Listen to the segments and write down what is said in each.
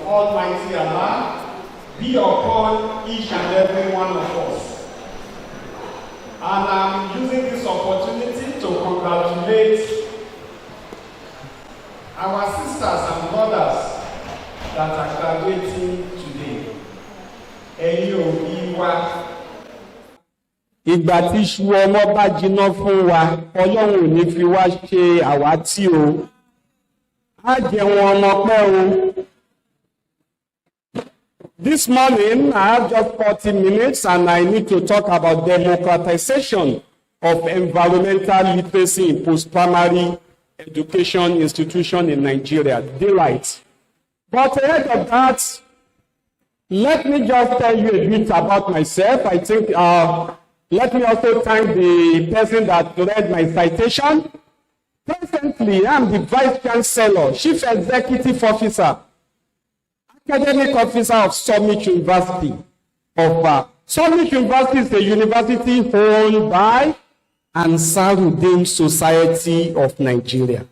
Almighty Allah be upon each and every one of us. And I'm using this opportunity to congratulate our sisters and brothers that are graduating today. Ìgbà tí iṣu ọmọ bá jiná fún wa, Ọlọ́run ò ní fi wá ṣe àwátì o. Á jẹun ọmọ pẹ́ o. This morning, I have just 40 minutes and I need to talk about democratization of environmental literacy in post-primary education institution in Nigeria. Delight. But ahead of that, let me just tell you a bit about myself. I think, let me also thank the person that read my citation. Presently, I'm the Vice Chancellor, Chief Executive Officer, Academic Officer of Summit University, Offa. Summit University is a university owned by Ansarudeen Society of Nigeria.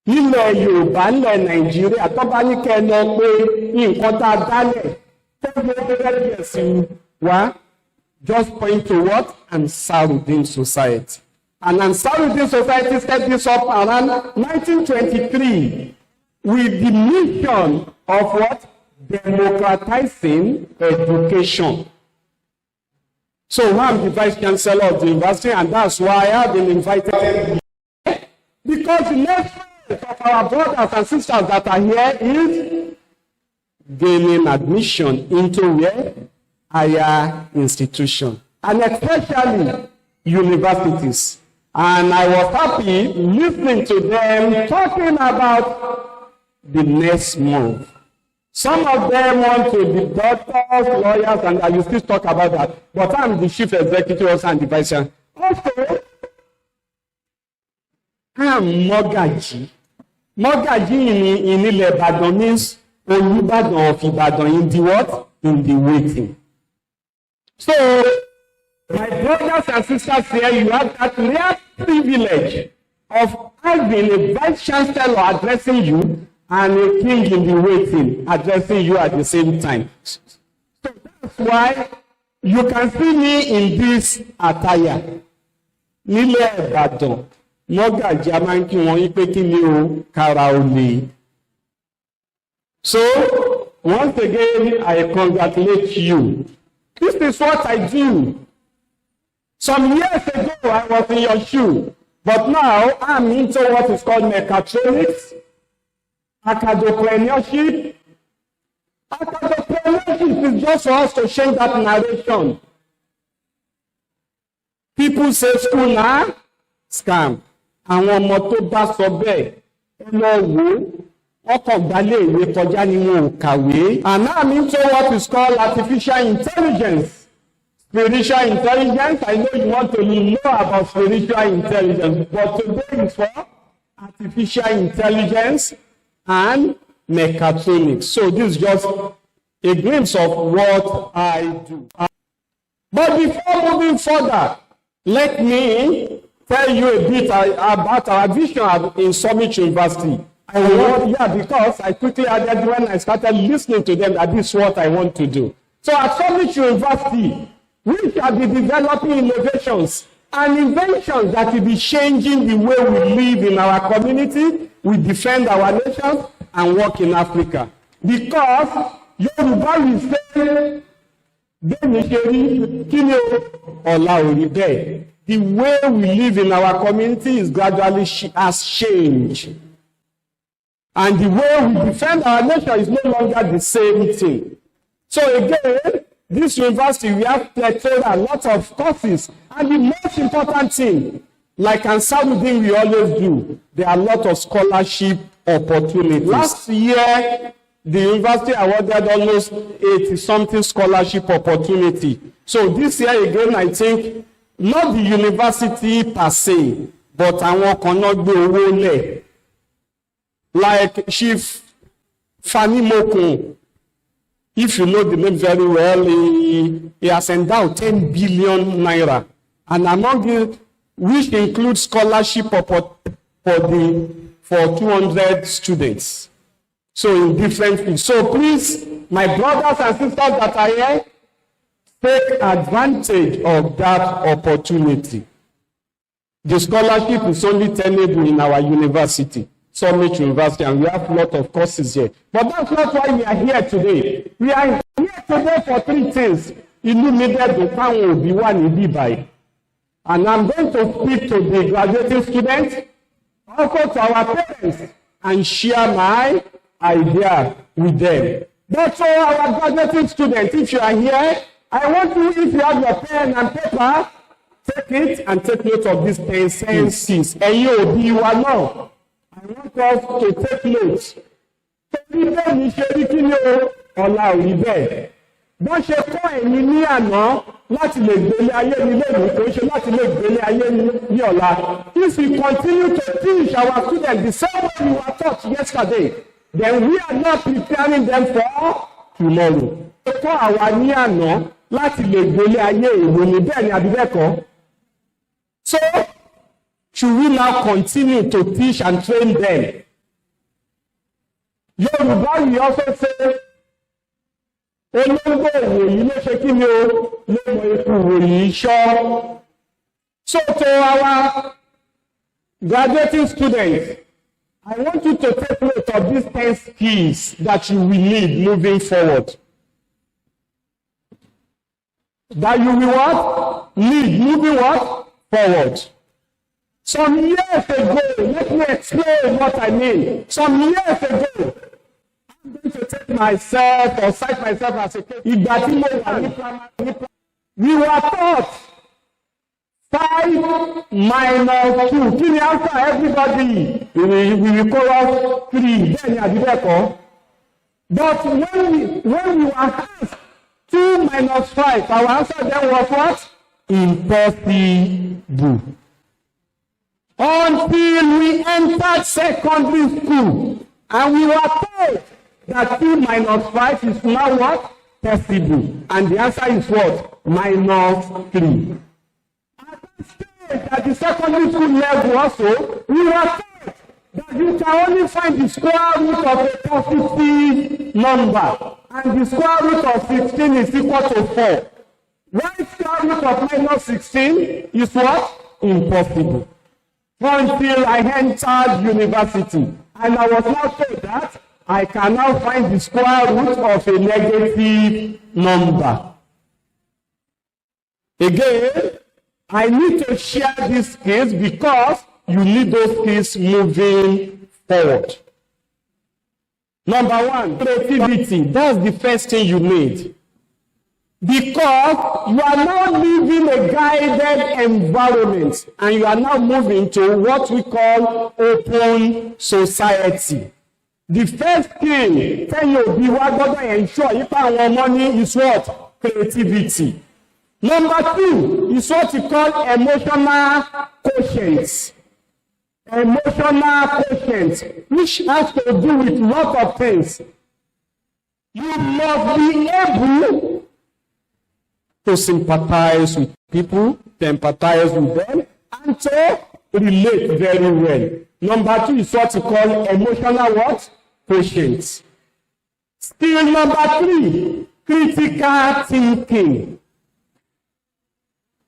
Nílẹ̀ Yorùbá, nílẹ̀ Nàìjíríà, tó bá ní kẹ́ lọ pé nǹkan tá a dálẹ̀, tó gbé gẹ́gẹ́ bí ẹ̀sìn wa, just point to what? Ansarudeen Society. And Ansarudeen Society set this up around 1923 with the mission of what? Democratizing education. So I'm the Vice Chancellor of the university, and that's why I have been invited here. Because the next phase of our brothers and sisters that are here is gaining admission into where? Higher institution, and especially universities. And I was happy listening to them talking about the next move. Some of them want to be doctors, lawyers, and I will still talk about that. But I'm the chief executive also and the vice chancellor. Also, I'm Mogaji. Mogaji in Ilẹ̀ Ìbàdàn means Olúbàdàn of Ìbàdàn in the what? In the waiting. So, my brothers and sisters here, you have that rare privilege of having a vice chancellor addressing you and a king in the waiting addressing you at the same time. So that's why you can see me in this attire. Nílẹ̀ Ìbàdàn, Mọ́gàjí a máa ń kí wọn yí pé kí ni o kára o lè. So, once again, I congratulate you. This is what I do. Some years ago, I was in your shoe, but now I'm into what is called mechatronics, academic. Academic is just for us to change that narration. People say school now, scam. Àwọn ọmọ tó bá sọ bẹ́ẹ̀, ẹ lọ wò ó, ọkọ̀ gbalẹ̀ ìwé kọjá ni wọn ò kàwé. And now I'm into what is called artificial intelligence. Spiritual intelligence, I know you want to know about spiritual intelligence, but today is for artificial intelligence and mechatronics. So this is just a glimpse of what I do. But before moving further, let me tell you a bit about our vision in Summit University. Because I quickly added when I started listening to them that this is what I want to do. So at Summit University, we shall be developing innovations and inventions that will be changing the way we live in our community, we defend our nations, and work in Africa. Because Yoruba will say, the way we live in our community is gradually has changed. And the way we defend our nation is no longer the same thing. So again, this university, we have a lot of courses. And the most important thing, like Ansarudeen we always do, there are a lot of scholarship opportunities. Last year, the university awarded almost 80-something scholarship opportunity. So this year again, I think, not the university per se, but àwọn kan náà gbé owó lẹ̀. Like Chief Fani Mokun, if you know the name very well, he has endowed 10 billion naira. And among it, which includes scholarship for the for 200 students. So in different fields. So please, my brothers and sisters that are here, take advantage of that opportunity. The scholarship is only tenable in our university, Summit University, and we have a lot of courses here. But that's not why we are here today. We are here today for three things. Illuminated the town will be one in Dubai. And I'm going to speak to the graduating students, also to our parents, and share my idea with them. But for our graduating students, if you are here, I want you, if you have your pen and paper, take it and take note of these 10 senses. And you will be one now. I want us to take notes. Bọ́n ṣe kọ́ ẹ̀yin ní àná láti lè gbélé ayé ní lónìí kò ṣe láti lè gbélé ayé ní ọ̀la. If we continue to teach our students the same way we were taught yesterday, then we are not preparing them for tomorrow. Ṣé kọ́ àwa ní àná láti lè gbélé ayé ìwò ní bẹ́ẹ̀ ni àbí bẹ́ẹ̀ kọ́? So, should we now continue to teach and train them? Yorùbá we also say, olóńgbò ìwòyí ló ṣe kí ni o ló mọ ikú ìwòyí ṣọ́. So to our graduating students, I want you to take note of these 10 skills that you will need moving forward. That you will what? Need moving what? Forward. Some years ago, let me explain what I mean. Some years ago, I'm going to take myself or cite myself as a case. We were taught 5 minus 2. Kí ni answer everybody? We will call us 3. Then you are but when we were asked 2 minus 5, our answer then was what? Impossible. Until we entered secondary school and we were told that 2 minus 5 is now what? Possible. And the answer is what? Minus 3. At that stage, at the secondary school level also, we were told that you can only find the square root of a positive number. And the square root of 16 is equal to 4. Why square root of minus 16 is what? Impossible. Until I entered university. And I was now told that I can now find the square root of a negative number. Again, I need to share these skills because you need those skills moving forward. Number 1, creativity. That's the first thing you need. Because you are now living a guided environment and you are now moving to what we call open society. The first thing, tell you, be what God ensure you can money is what? Creativity. Number 2 is what you call emotional quotient. Emotional quotient, which has to do with a lot of things. You must be able to sympathize with people, to empathize with them, and to relate very well. Number 2 is what you call emotional what? Quotient. Skill number 3, critical thinking.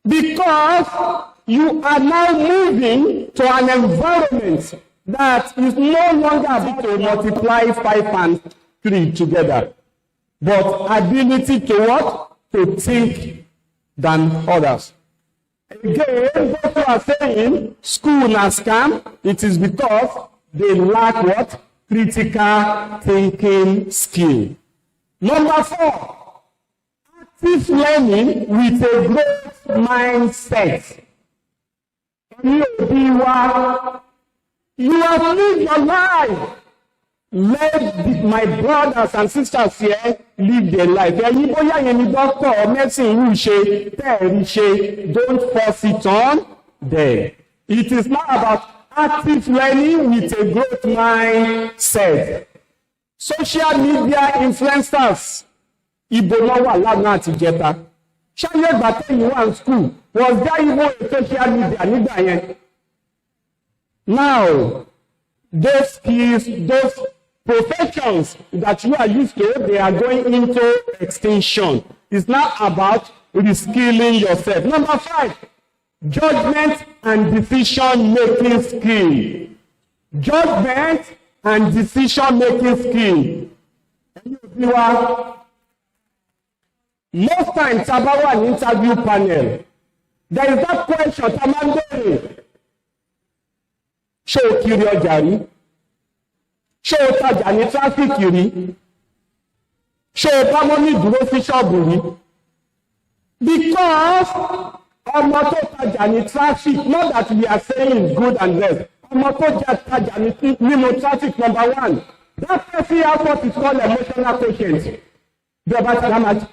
Because you are now moving to an environment that is no longer able to multiply 5 and 3 together, but ability to what? To think than others. Again, those who are saying school na scam, it is because they lack what? Critical thinking skill. Number 4, active learning with a growth mindset. You have lived your life. Let my brothers and sisters here live their life. Doctor or medicine don't force it on them. It is not about active learning with a growth mindset. Social media influencers. Ṣáyé ìgbà tẹ́yìn wà ní school, was there even a social media nígbà yẹn? Now, those skills, those professions that you are used to, they are going into extinction. It's not about reskilling yourself. Number 5, judgment and decision-making skill. Judgment and decision-making skill. Most times, about an interview panel, there is that question, Tamandere. Ṣé o kiri ọjà rí? Ṣé o tajà ní tráfíkì rí? Ṣé o bá mọ́ ní ìdúró sí ṣọ́ọ̀bù rí? Because ọmọ tó tajà ní traffic, not that we are saying is good and less. Ọmọ tó tajà nínú traffic, number 1. That person has what is called emotional quotient. Bí ọba tí a máa jẹ́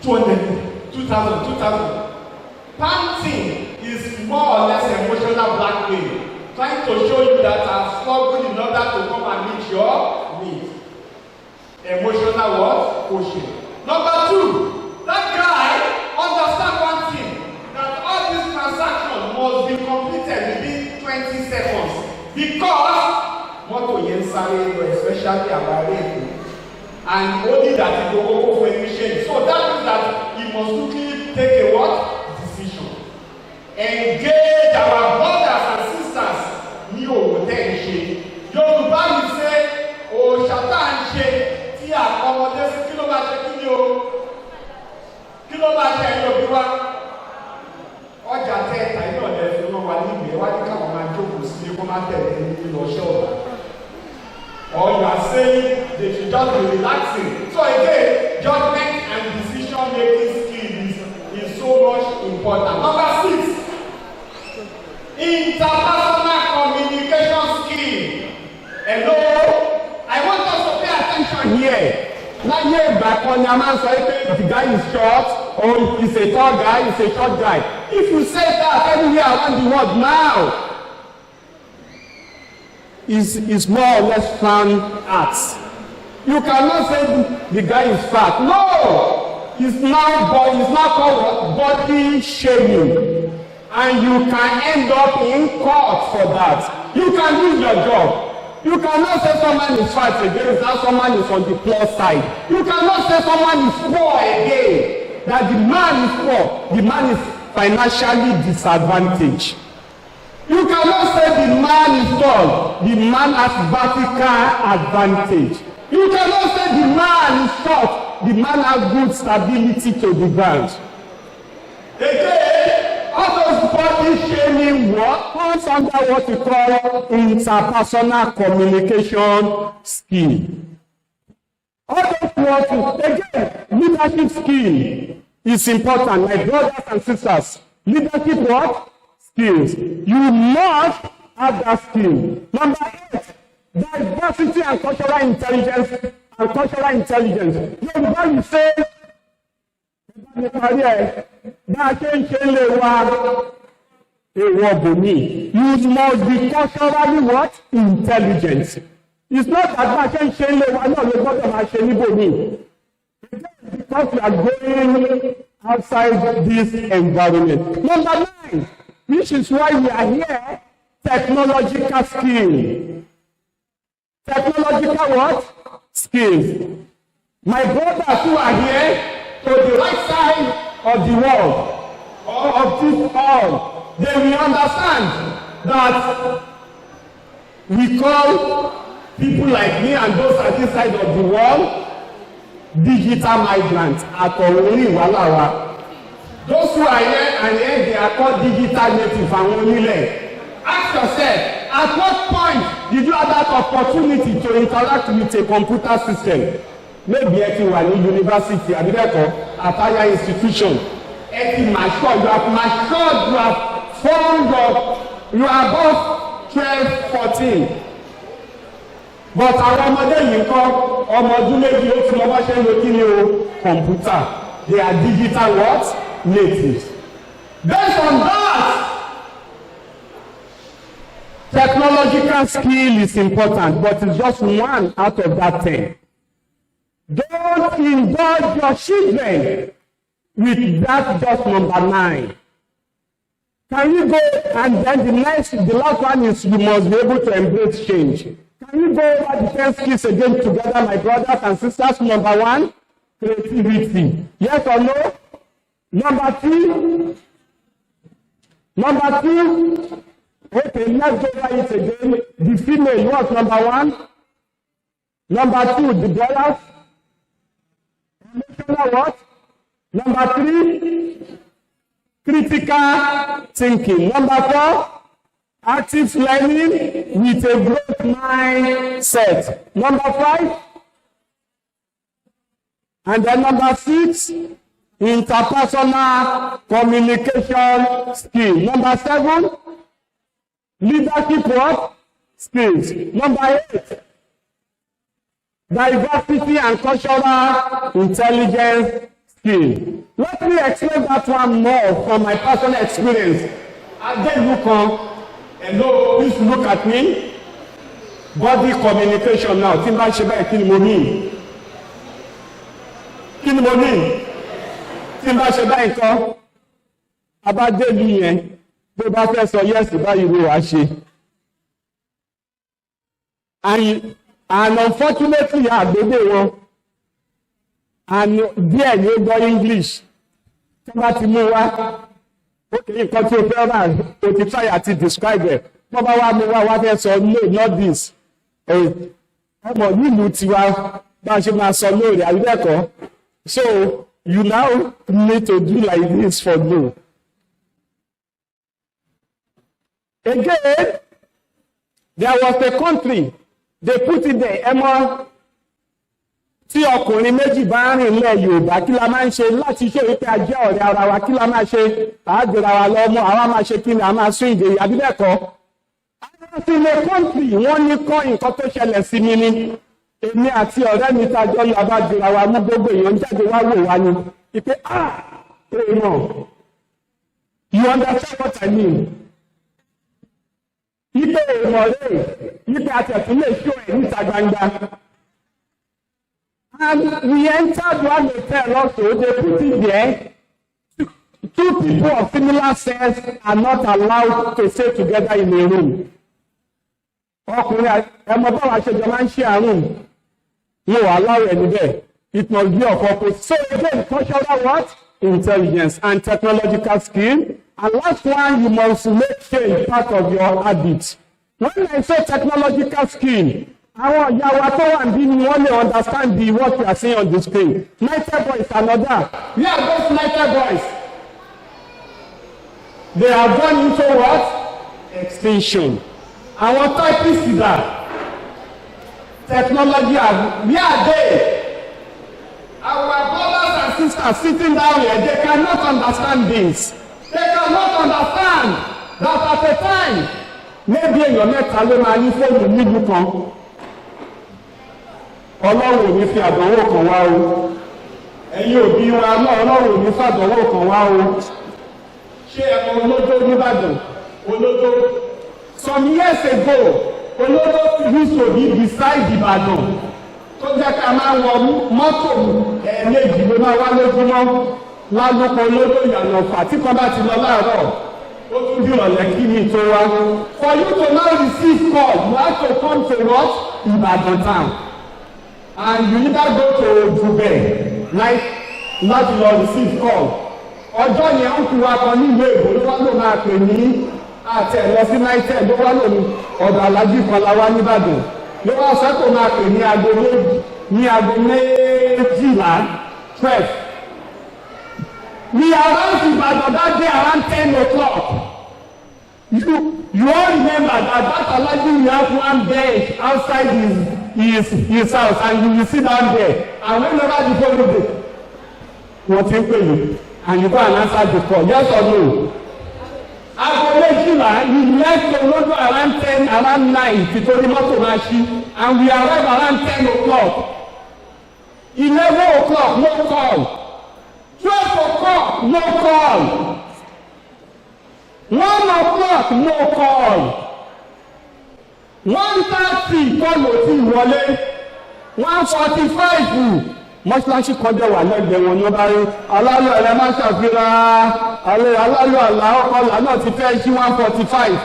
2,000. Panting is more or less emotional blackmail, trying to show you that I'm struggling in order to come and meet your needs. Emotional what? Quotient. Number 2, that guy understand one thing, that all this transaction must be completed within 20 seconds because mọ́tò yẹn sáré lọ, especially our rate, and only that he go for efficient. So that means that he must quickly take a what? Decision. Engage our brothers and sisters ní òwò tẹ́ ń ṣe. Yorùbá yìí ṣe òṣàtà ń ṣe tí àkọmọdé sí kí ló máa ṣe kí ni o? Kí ló máa ṣe ẹ̀yìn òbí wa? Ọjà tẹ́ ẹ̀ta yìí ọ̀dẹ̀ fi wọ́n wà ní ìgbẹ́ wájú káwọn máa jókòó sílé kó má tẹ̀lé ní lọ ṣọ́ọ̀bù. Or you are saying they should just be relaxing. So again, judgment and decision-making skills is so much important. Number 6, interpersonal communication skill. Hello, I want us to pay attention here. Láyé ìgbà kan ni a máa ń sọ pé the guy is short or he's a tall guy, he's a short guy. If you say that everywhere around the world now, is more or less frowned at. You cannot say the guy is fat. No! It's now called body shaming. And you can end up in court for that. You can lose your job. You cannot say someone is fat again, that someone is on the plus side. You cannot say someone is poor again, that the man is poor. The man is financially disadvantaged. You cannot say the man is tall. The man has vertical advantage. You cannot say the man is short. The man has good stability to the ground. Again, all those body shaming work comes under what we call interpersonal communication skill. All those words, again, leadership skill is important. My brothers and sisters, leadership what? Skills. You must have that skill. Number 8, diversity and cultural intelligence. Yorùbá yìí ṣe ní parí ẹ̀ bá a ṣe ń ṣe lè wá èèwọ̀ bòmí. You must be culturally what? Intelligent. It's not that bá a ṣe ń ṣe lè wá náà ló gbọ́dọ̀ máa ṣe níbòmí. Because you are going outside this environment. Number 9. Which is why we are here, technological skill. Technological what? Skills. My brothers who are here to the right side of the world, or of this hall, they will understand that we call people like me and those at this side of the world digital migrants. Àtọ̀wérí wàhálà. Those who are here and here, they are called digital native and onílẹ̀. Ask yourself, at what point did you have that opportunity to interact with a computer system? Maybe ẹ ti wà ní university àbíbẹ̀kọ́ at higher institution. Ẹ ti mature, you have matured, you have formed up, you are above 12, 14. But àwọn ọmọdé yìí kọ́ ọmọ ọdún méjì ó ti mọ bá ṣe ń lo kí ni o computer. They are digital what? Natives. Based on that, technological skill is important, but it's just one out of that 10. Don't indulge your children with that just number 9. Can you go, and then the last one is you must be able to embrace change. Can you go over the 10 skills again together, my brothers and sisters? Number 1, creativity. Yes or no? Number 2, okay, let's go over it again. The female, what's number 1? Number 2, the brothers. Emotional what? Number 3, critical thinking. Number 4, active learning with a growth mindset. Number 5, and then number 6, interpersonal communication skill. Number 7, leadership what? Skills. Number 8, diversity and cultural intelligence skill. Let me explain that one more from my personal experience. And then you come, hello, please look at me. Body communication now. Timba Sheba Kinimoni. Kinimoni. Timba Sheba Inko. Abade Liyen. Bí bá fẹ́ sọ yes báyìí ló wá ṣe. And unfortunately, àgbédè wọn. And díẹ̀ ni ó gbọ́ English. Tí wọ́n bá ti mú wá. Okay, nǹkan tí o fẹ́ rà, o ti try àti describe ẹ̀. Wọ́n bá wá mú wá fẹ́ sọ no, not this. Ọmọ nílùú tiwa bá ṣe máa sọ no rẹ̀ àbíbẹ̀kọ́. So, you now need to do like this for no. Again, there was a country, they put it there, ẹmọ tí ọkùnrin méjì bá rìn lẹ̀ Yorùbá kí la máa ń ṣe láti ṣe wípé a jẹ́ ọ̀rẹ́ ara wa kí la máa ṣe àádọ́ra wa lọ́mọ àwa máa ṣe kí ni a máa sún ìdè àbíbẹ̀kọ́. Àwọn tí ilé country wọ́n ní kọ́ nǹkan tó ṣẹlẹ̀ sí mi ni èmi àti ọ̀rẹ́ mi ta jọ lọ abájọra wa mú gbogbo èèyàn jáde wá wò wá ni ìpè èèmọ̀ you understand what I mean? Ipe ìmọ̀lẹ́, ipe àtẹ̀túnlẹ̀ ṣó ẹ̀ níta gbangba. And we entered one hotel also, they put it there. Two people of similar sex are not allowed to stay together in a room. Ọkùnrin ẹmọ báwa ṣe jọ máa ń ṣe àrùn, yóò allow ẹni bẹ́ẹ̀. It must be of purpose. So again, cultural what? Intelligence and technological skill. And last one, you must make change part of your habits. When I say technological skill, àwọn ìyá wa tó wà níbí ni wọ́n lè understand the what you are saying on the screen. Nighter boys another. We are those nighter boys. They have gone into what? Extinction. Àwọn typists that technology have, where are they? Our brothers and sisters sitting down here, they cannot understand this. They cannot understand that at a time, maybe èèyàn mẹ́ta ló máa ní fóònù nílùú kan. Ọlọ́run ò ní fi àdánwò kan wá o. Ẹ̀yin òbí wa náà Ọlọ́run ò ní fi àdánwò kan wá o. Ṣé ẹ̀mọ olódó nìbàdàn? Olódó. Some years ago, olódó used to be beside Ìbàdàn. Tó jẹ́ ká máa wọ mọ́tò ẹ̀ẹ̀mejì ló máa wá lójúmọ́. Lálùkọ olódó ìyànà Ọ̀fà tí kan bá ti lọ láàárọ̀. Ó tún bí ọ̀lẹ́ kí mi tó wá. For you to now receive call, you have to come to what? Ìbàdàn town. And you either go to Dubai, like láti lọ receive call. Ọjọ́ yẹn ń kú wa kan nílùú Èkó ló wá ló máa pè ní àti ẹ̀ lọ sí United ló wá lò ní ọ̀dọ̀ alájí kan láwá nìbàdàn. Ló wá sọ pé máa pè ní aago méjìlá 12. We arrived in Ibadan that day around 10 o'clock. You all remember that Alaji will have one bench outside his house and you will sit down there. And whenever the phone will be, what you pay, and you go and answer the call, yes or no? We left the road around 10, around 9, and we arrived around 10 o'clock. 11 o'clock, no call. 12 o'clock, no call. 1 o'clock, no call. 1:30, call ò tí wọlé. 1:45, mọ́ṣáláṣí kan jẹ́ wà lẹ́gbẹ̀ẹ́ wọn ní ọba rí aláyọ̀ ẹ̀rẹ́ máa ṣàfihàn aláyọ̀ àlá ọkọlà náà ti fẹ́ sí 1:45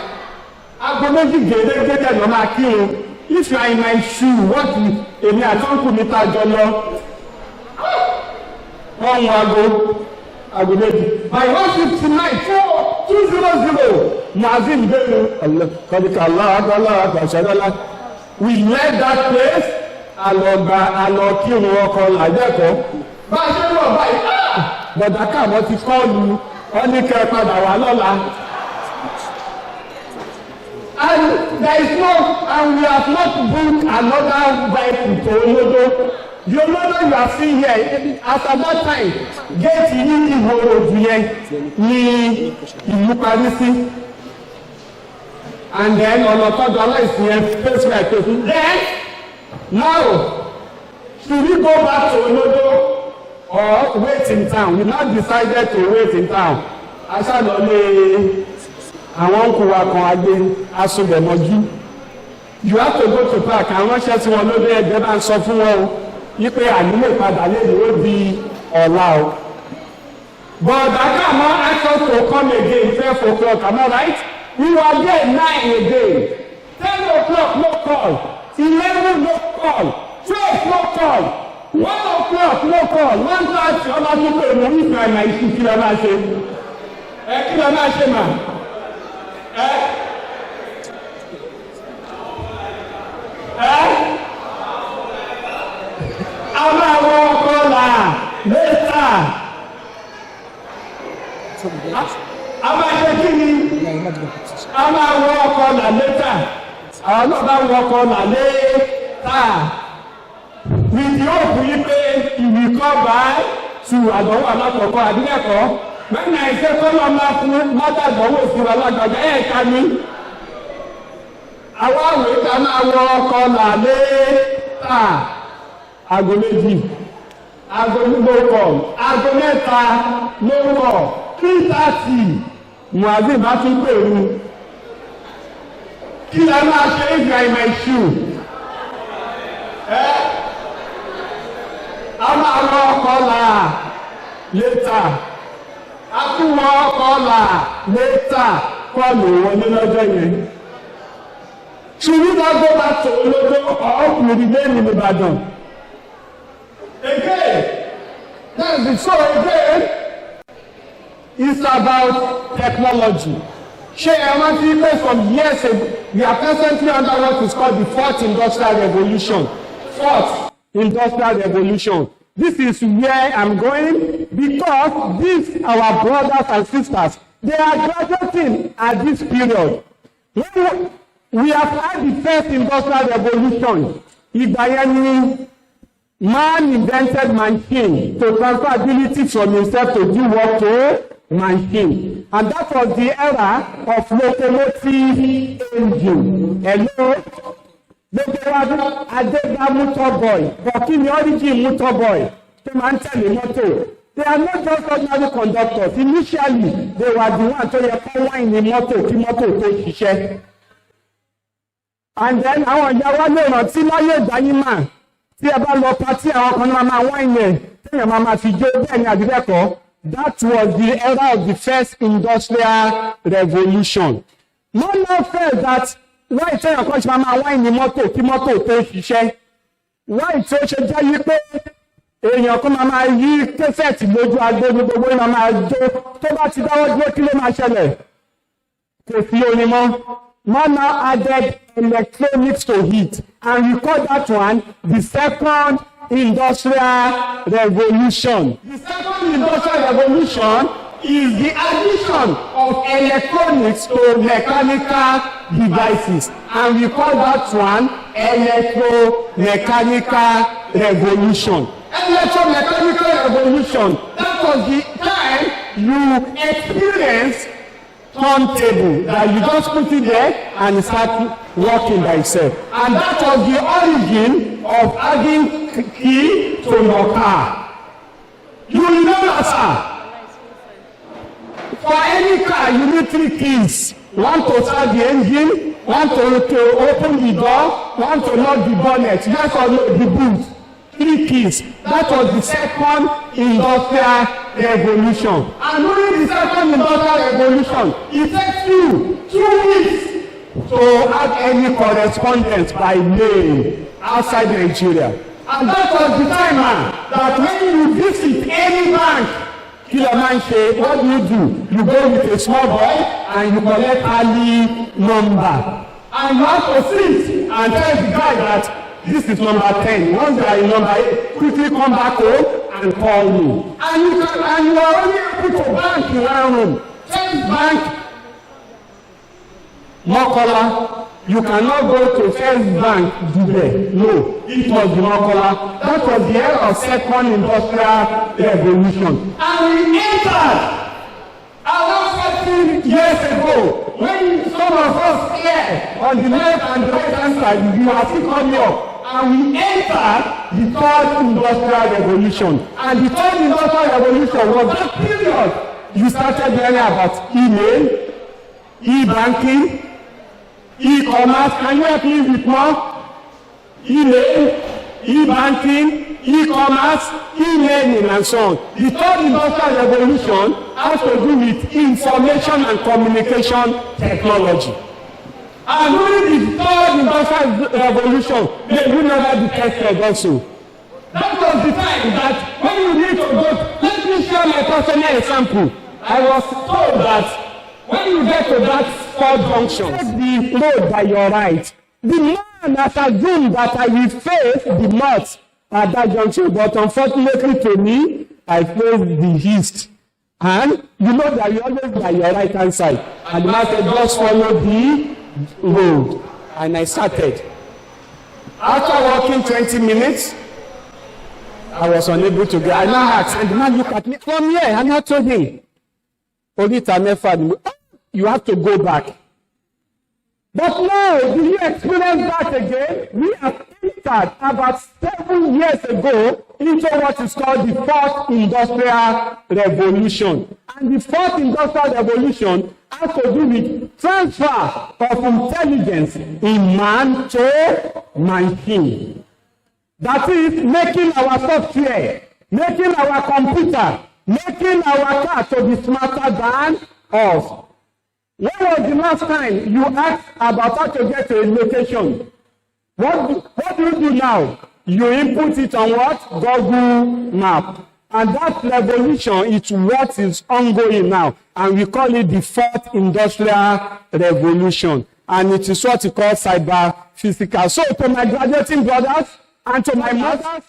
aago méjì gẹ́gẹ́ lọ máa kírun if you are in my shoe what èmi àti ọkùnrin mi ta jọ lọ wọ́n mú aago méjì by 1:59 2:00 muazzin bẹ́ẹ̀ kọ́díkà aláàgbà ṣàdọ́lá we left that place alọ kírun ọkọ làjẹ́kọ̀ọ́ bá a ṣe ń lọ báyìí bọ̀dà káàmọ́ ti kọ́ọ̀lù ọ́nìkẹ́ padà wà lọ́la and there is no and we have not booked another vehicle to Olodo the Olodo you are seeing here after that time gate yìí ìwò òdù yẹn ní ìlú parí sí and then ọ̀nà tọ́jú aláìsí yẹn face by face then now should we go back to Olodo or wait in town we now decided to wait in town aṣáàlọ́lé àwọn ń kó wa kan agbé asúnbẹ̀mọ́jú you have to go to park àwọn ránṣẹ́ tí wọn lóde ẹgbẹ́ bá ń sọ fún wọn o wípé ànílè padà lẹ́yìn ó di ọ̀la o but àkàmọ́ asked to come again 12 o'clock am I right we were there 9 again 10 o'clock no call 11 no call 12 no call 1 o'clock no call 1:30 ọba tó pè mọ́ nípa ìmọ̀ ìṣú kí lọ máa ṣe kí lọ máa ṣe mà a máa wọ ọkọ̀ là lẹ́tà a máa ṣe kí ni a máa wọ ọkọ̀ là lẹ́tà àwọn náà bá wọ ọkọ̀ là lẹ́tà with the hope yí pé ìwì kọ́ bá tu àdánwò alákọ̀ọ́kọ́ àdínẹ́kọ̀ọ́ mẹ́rin àìsẹ́ kọ́lọ́ máa fún mọ́tàdánwò sí wa lágbàjá ẹ̀ka ní àwọn àwẹ̀ ká máa wọ ọkọ̀ là lẹ́tà aago méjì aago lórúkọ aago mẹ́ta lórúkọ 3:30 muazzin bá tún pèrú kí lẹ máa ṣe if you are in my shoe a máa wọ ọkọ̀ là létà a tún wọ ọkọ̀ là létà kọlù wọlé lọ́jọ́ yẹn ṣùgbọ́n bá gbọ́ bá tó Olodo ọkùnrin lẹ́nu Ìbàdàn. Again, that's it. So again, it's about technology. From years ago, we are presently under what is called the fourth industrial revolution. Fourth industrial revolution. This is where I'm going because these our brothers and sisters, they are graduating at this period. We have had the first industrial revolution. Ìgbà yẹn ni man invented machine to transfer ability from himself to do work to machine. And that was the era of locomotive engine. Hello? Adega motor boy. But kí ni origin motor boy? Tó máa ń tẹ̀lé mọ́tò. They are not just ordinary conductors. Initially, they were the ones tó yẹ kó wáìn ní mọ́tò kí mọ́tò tó ṣiṣẹ́. And then àwọn ìyá wa lè rántí láyé ìdáyìmá tí ẹ bá lọ pàtí àwọn kan náà máa wáìn yẹn téèyàn máa fi jó bẹ́ẹ̀ ni àdúgbẹ́kọ̀ọ́. That was the era of the first industrial revolution. No one felt that why téèyàn kan ṣe máa wáìn ní mọ́tò kí mọ́tò tó ṣiṣẹ́. Why tó ṣe jẹ́ yí pé èèyàn kan máa yí kẹsẹ̀tì lójú agbó ní gbogbo ìmọ̀ máa jó tó bá ti dáwọ́ dúró kí ló máa ṣẹlẹ̀? Kò sí orin mọ́. Man now added electronics to it and we call that one the second industrial revolution. The second industrial revolution is the addition of electronics to mechanical devices and we call that one electromechanical revolution. Electromechanical revolution, that was the time you experience turntable that you just put it there and it start working by itself. And that was the origin of adding key to your car. You remember, sir? For any car, you need 3 keys. One to start the engine, one to open the door, one to lock the bonnet. Yes or no, the boot. 3 keys. That was the second industrial revolution. And during the second industrial revolution, it takes you 2 weeks to have any correspondence by mail outside Nigeria. And that was the time that when you visit any bank, Kilomanche, what do? You go with a small boy and you collect early number. And you have to sit and tell the guy that this is number 10. Once you are in number 8, quickly come back home and call me. And you are only able to bank in one room. First bank, Mokola. You cannot go to First Bank Dubai. No, it was Mokola. That was the era of second industrial revolution. And we entered around 15 years ago, when some of us here on the left and the right hand side, you are still coming up. And we entered the third industrial revolution. And the third industrial revolution was that period. You started learning about email, e-banking, e-commerce. Can you help me with more? Email, e-banking, e-commerce, e-learning, and so on. The third industrial revolution has to do with information and communication technology. And during the third industrial revolution, they will never be tested also. That was the time that when you need to go, let me share my personal example. I was told that when you get to that third junction, take the road by your right. The man has assumed that I will face the north at that junction, but unfortunately to me, I face the east. And you know that you always by your right hand side. And the man said, just follow the road. And I started. After walking 20 minutes, I was unable to get. I now asked, and the man looked at me from here, and I told him, you have to go back. But now, do you experience that again? We have entered about 7 years ago into what is called the fourth industrial revolution. And the fourth industrial revolution has to do with transfer of intelligence in man to machine. That is making our software, making our computer, making our car to be smarter than us. When was the last time you asked about how to get to a location? What do you do now? You input it on what? Google Map. And that revolution is what is ongoing now. And we call it the fourth industrial revolution. And it is what we call cyber physical. So to my graduating brothers and to my mothers,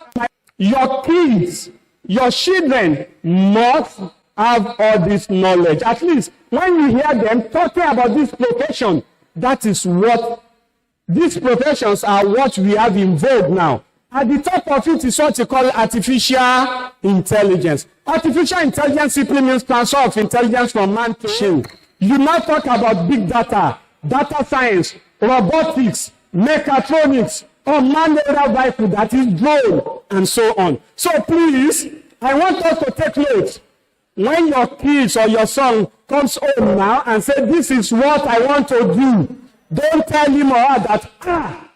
your kids, your children must have all this knowledge. At least when you hear them talking about this profession, that is what these professions are, what we have in vogue now. At the top of it is what you call artificial intelligence. Artificial intelligence simply means transfer of intelligence from man to machine. You now talk about big data, data science, robotics, mechatronics, unmanned aerial vehicle, that is drone, and so on. So please, I want us to take note. When your kids or your son comes home now and say, this is what I want to do, don't tell him or her that,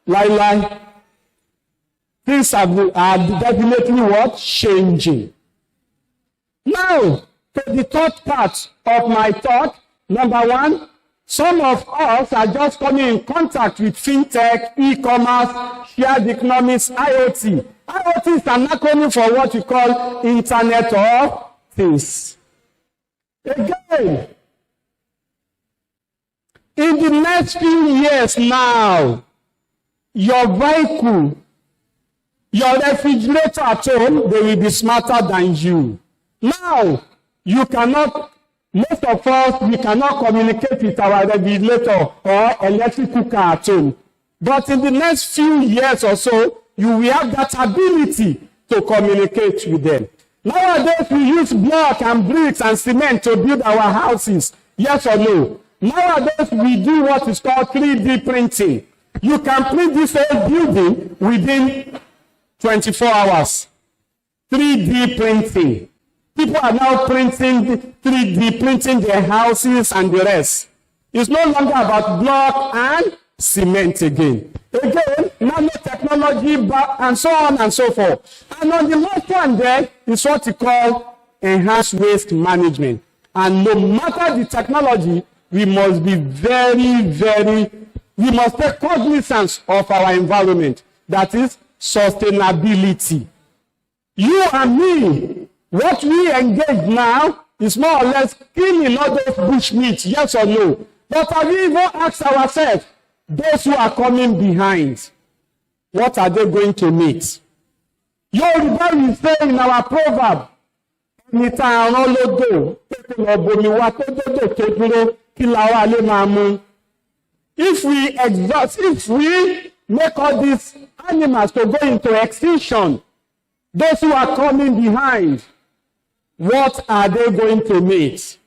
lie. Things are definitely what? Changing. Now, to the third part of my talk, number one, some of us are just coming in contact with fintech, e-commerce, shared economics, IoT. IoT is an acronym for what we call Internet of Things. Again, in the next few years now, your vehicle, your refrigerator at home, they will be smarter than you. Now, you cannot, most of us, we cannot communicate with our refrigerator or electric cooker at home. But in the next few years or so, you will have that ability to communicate with them. Nowadays, we use block and bricks and cement to build our houses. Yes or no? Nowadays, we do what is called 3D printing. You can print this whole building within 24 hours. 3D printing. People are now printing 3D, printing their houses and the rest. It's no longer about block and cement again. Again, nanotechnology, and so on and so forth. And on the last one there is what we call enhanced waste management. And no matter the technology, we must be we must take cognizance of our environment. That is sustainability. You and me, what we engage now is more or less killing all those bushmeat, yes or no? But have we even asked ourselves, those who are coming behind, what are they going to meet? Yoruba will say in our proverb, if we make all these animals to go into extinction, those who are coming behind, what are they going to meet?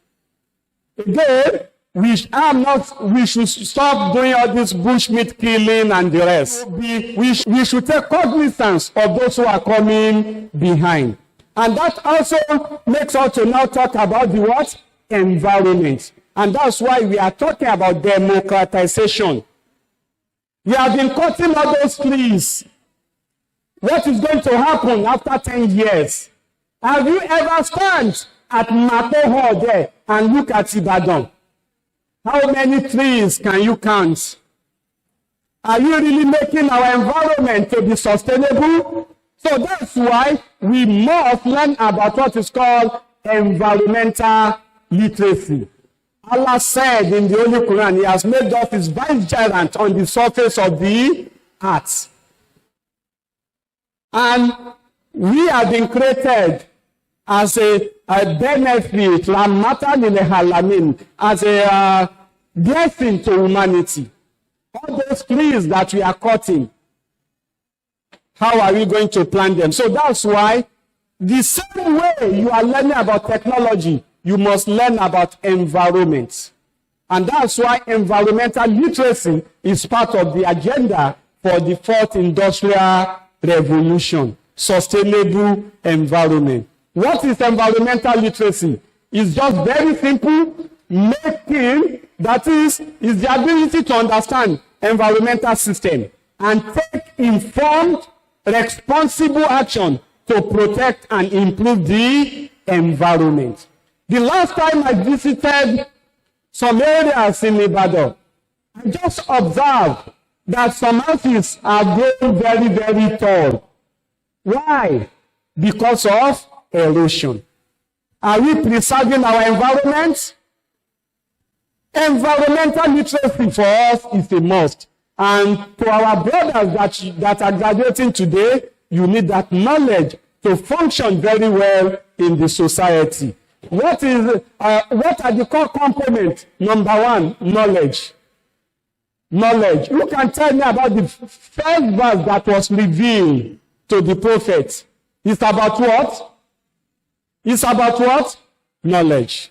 Again, we should stop doing all this bushmeat killing and the rest. We should take cognizance of those who are coming behind. And that also makes us to now talk about the what? Environment. And that's why we are talking about democratization. We have been cutting all those trees. What is going to happen after 10 years? Have you ever stand at Mapo Hall there and look at Ibadan? How many trees can you count? Are you really making our environment to be sustainable? So that's why we must learn about what is called environmental literacy. Allah said in the Holy Quran, He has made us His vicegerent on the surface of the earth. And we have been created as a benefit, as a blessing to humanity. All those trees that we are cutting, how are we going to plant them? So that's why the same way you are learning about technology, you must learn about environment. And that's why environmental literacy is part of the agenda for the 4th industrial revolution, sustainable environment. What is environmental literacy? It's just very simple, making, that is the ability to understand environmental system and take informed, responsible action to protect and improve the environment. The last time I visited some areas in Ibadan, I just observed that some houses are growing very, very tall. Why? Because of erosion. Are we preserving our environment? Environmental literacy for us is a must. And to our brothers that are graduating today, you need that knowledge to function very well in the society. What are the core components? Number one, knowledge. Knowledge. Who can tell me about the first verse that was revealed to the prophet? It's about what? It's about what? Knowledge.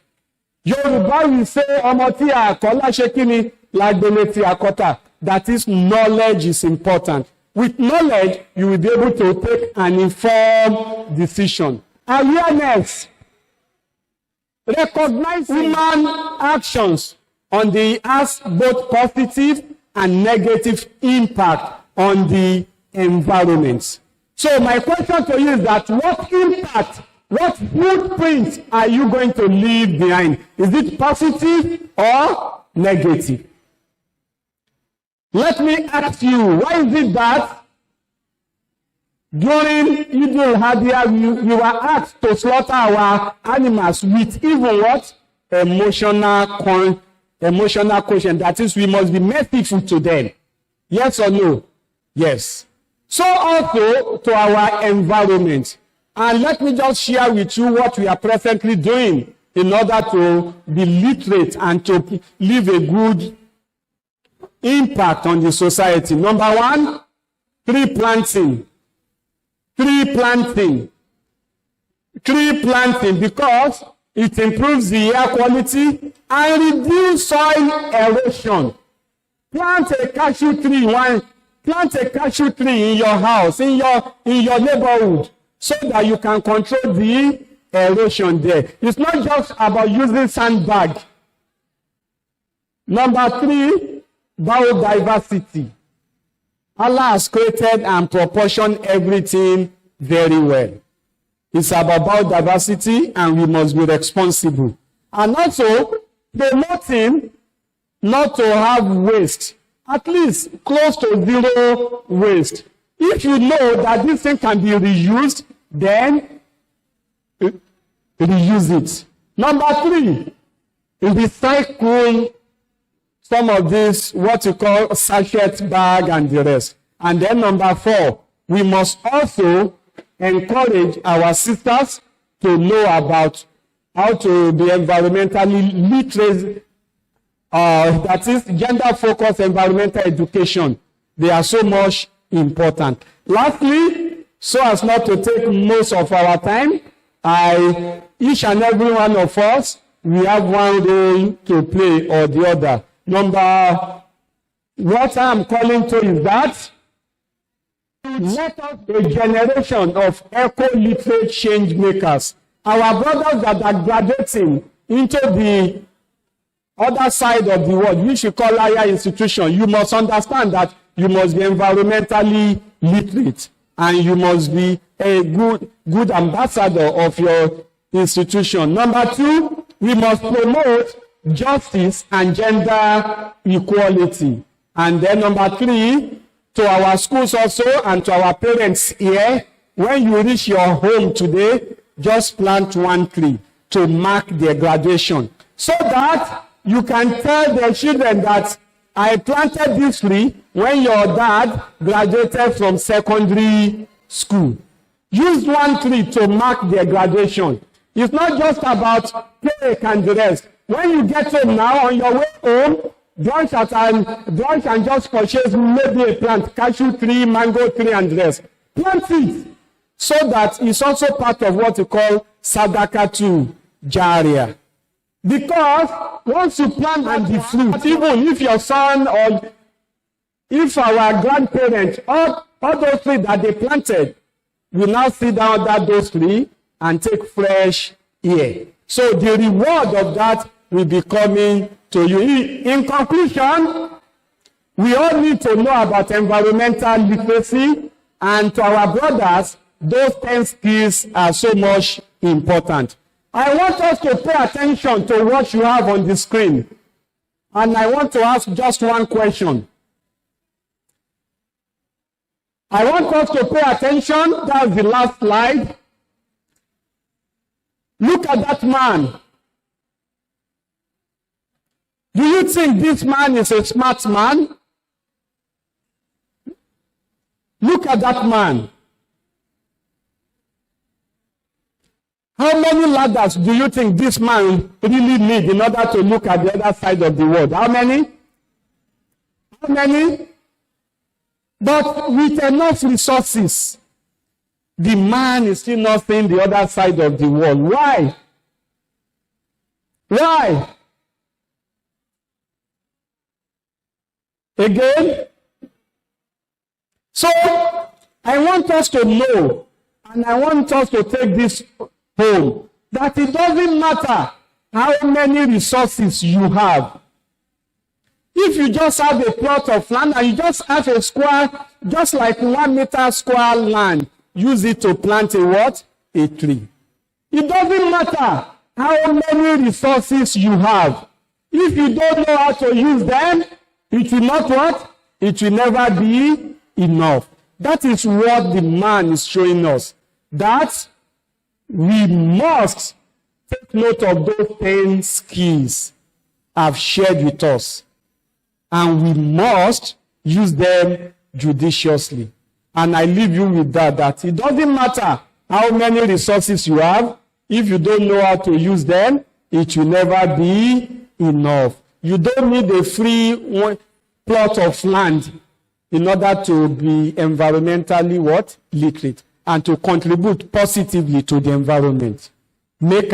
Yoruba will say, Omoti akola shekini lagbeleti akota. That is, knowledge is important. With knowledge, you will be able to take an informed decision. Awareness. Recognize human actions on the has both positive and negative impact on the environment. So my question to you is that what impact, what footprint are you going to leave behind? Is it positive or negative? Let me ask you, why is it that during Eid al-Hijrah we were asked to slaughter our animals with even what? Emotional quotient. That is, we must be merciful to them. Yes or no? Yes. So also to our environment. And let me just share with you what we are presently doing in order to be literate and to leave a good impact on the society. Number one, tree planting. Tree planting because it improves the air quality and reduce soil erosion. Plant a cashew tree in your house, in your neighborhood, so that you can control the erosion there. It's not just about using sandbag. Number three, biodiversity. Allah has created and proportioned everything very well. It's about biodiversity, and we must be responsible. And also, promoting not to have waste, at least close to zero waste. If you know that this thing can be reused, then reuse it. Number 3, recycle some of this, what you call sachet bag and the rest. And then number 4, we must also encourage our sisters to know about how to be environmentally literate, that is gender-focused environmental education. They are so much important. Lastly, so as not to take most of our time, each and every one of us, we have one role to play or the other. What I'm calling to is that let us be a generation of eco-literate change makers. Our brothers that are graduating into the other side of the world, which we call higher institution, you must understand that you must be environmentally literate, and you must be a good ambassador of your institution. Number 2, we must promote justice and gender equality. And then number 3, to our schools also and to our parents here, when you reach your home today, just plant one tree to mark their graduation, so that you can tell the children that I planted this tree when your dad graduated from secondary school. Use one tree to mark their graduation. It's not just about cake and the rest. When you get home now, on your way home, branch and just purchase maybe a plant, cashew tree, mango tree, and the rest. Plant it, so that it's also part of what you call sadaqatu jariyah. Because once you plant and the fruit, even if your son or if our grandparents, all those trees that they planted, will now sit down under those trees and take fresh air. So the reward of that will be coming to you. In conclusion, we all need to know about environmental literacy, and to our brothers, those 10 skills are so much important. I want us to pay attention to what you have on the screen. And I want to ask just one question. I want us to pay attention. That's the last slide. Look at that man. Do you think this man is a smart man? Look at that man. How many ladders do you think this man really needs in order to look at the other side of the world? How many? How many? But with enough resources, the man is still not seeing the other side of the world. Why? Why? Again? So, I want us to know, and I want us to take this home, that it doesn't matter how many resources you have. If you just have a plot of land and you just have a square, just like 1 meter square land, use it to plant a what? A tree. It doesn't matter how many resources you have. If you don't know how to use them, it will not what? It will never be enough. That is what the man is showing us. That we must take note of those 10 skills I've shared with us. And we must use them judiciously. And I leave you with that it doesn't matter how many resources you have. If you don't know how to use them, it will never be enough. You don't need a free plot of land in order to be environmentally what? Literate, and to contribute positively to the environment. Make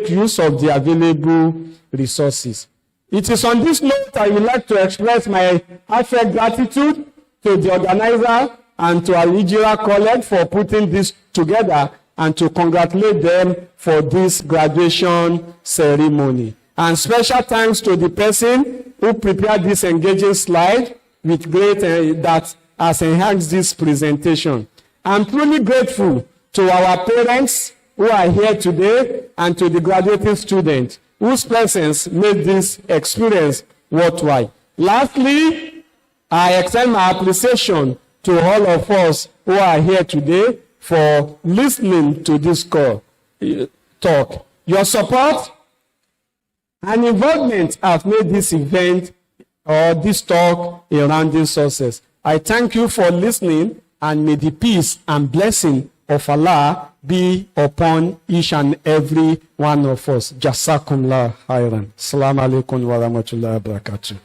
use of the available resources. It is on this note I would like to express my heartfelt gratitude to the organizer and to Al-Hijrah College for putting this together, and to congratulate them for this graduation ceremony. And special thanks to the person who prepared this engaging slide with great that has enhanced this presentation. I'm truly grateful to our parents who are here today and to the graduating students whose presence made this experience worthwhile. Lastly, I extend my appreciation to all of us who are here today for listening to this talk. Your support and involvement have made this event or this talk a rounding success. I thank you for listening, and may the peace and blessing of Allah be upon each and every one of us. Jazakumullah khairan. Assalamu alaikum wa rahmatullahi wa barakatuh.